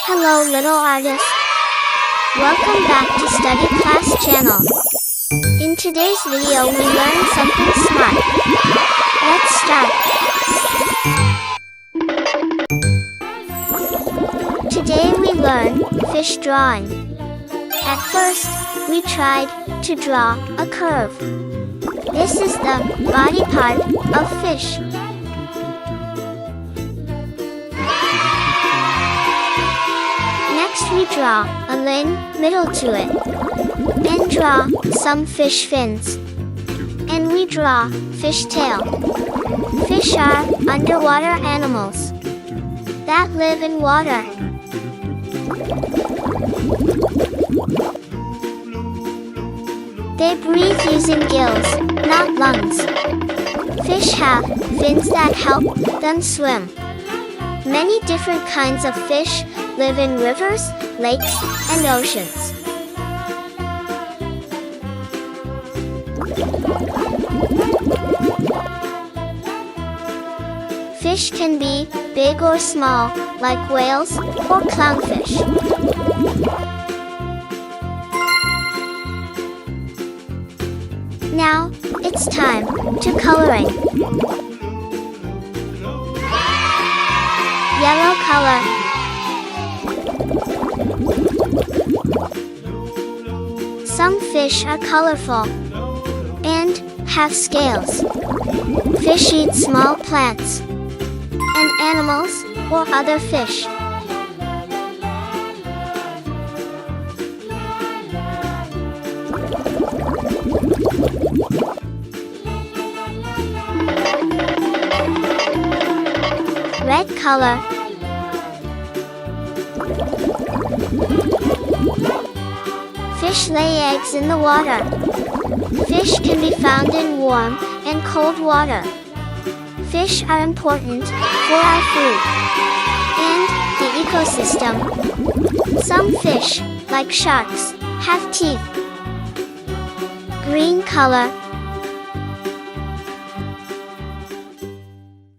Hello little artist. Welcome back to Study Class channel. In today's video we learn something smart. Let's start. Today we learn fish drawing. At first, we tried to draw a curve. This is the body part of fish. Next we draw a middle to it. Then draw some fish fins. And we draw fish tail. Fish are underwater animals that live in water. They breathe using gills, not lungs. Fish have fins that help them swim. Many different kinds of fish live in rivers, lakes, and oceans. Fish can be big or small, like whales or clownfish. Now, it's time to coloring. Yellow color. Some fish are colorful and have scales. Fish eat small plants and animals or other fish. Red color. Fish lay eggs in the water. Fish can be found in warm and cold water. Fish are important for our food and the ecosystem. Some fish, like sharks, have teeth. Green color.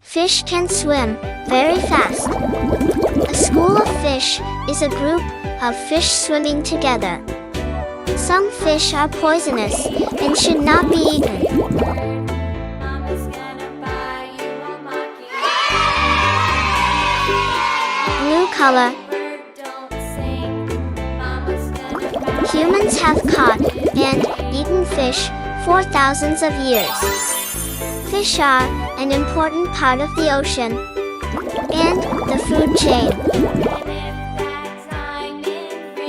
Fish can swim very fast. A school of fish is a group of fish swimming together. Some fish are poisonous and should not be eaten. Blue color. Humans have caught and eaten fish for thousands of years. Fish are an important part of the ocean and the food chain.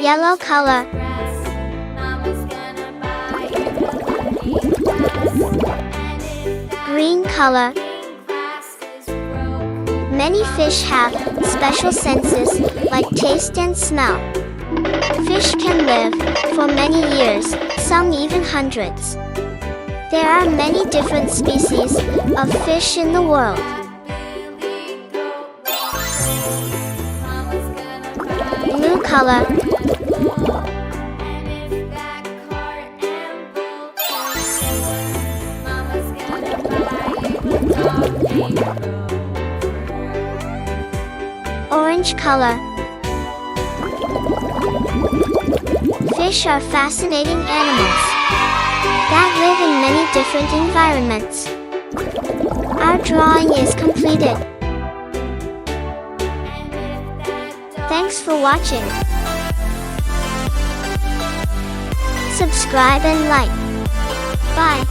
Yellow color. Green color. Many fish have special senses like taste and smell. Fish can live for many years, some even hundreds. There are many different species of fish in the world. Blue color. Orange color. Fish are fascinating animals that live in many different environments. Our drawing is completed. Thanks for watching. Subscribe and like. Bye.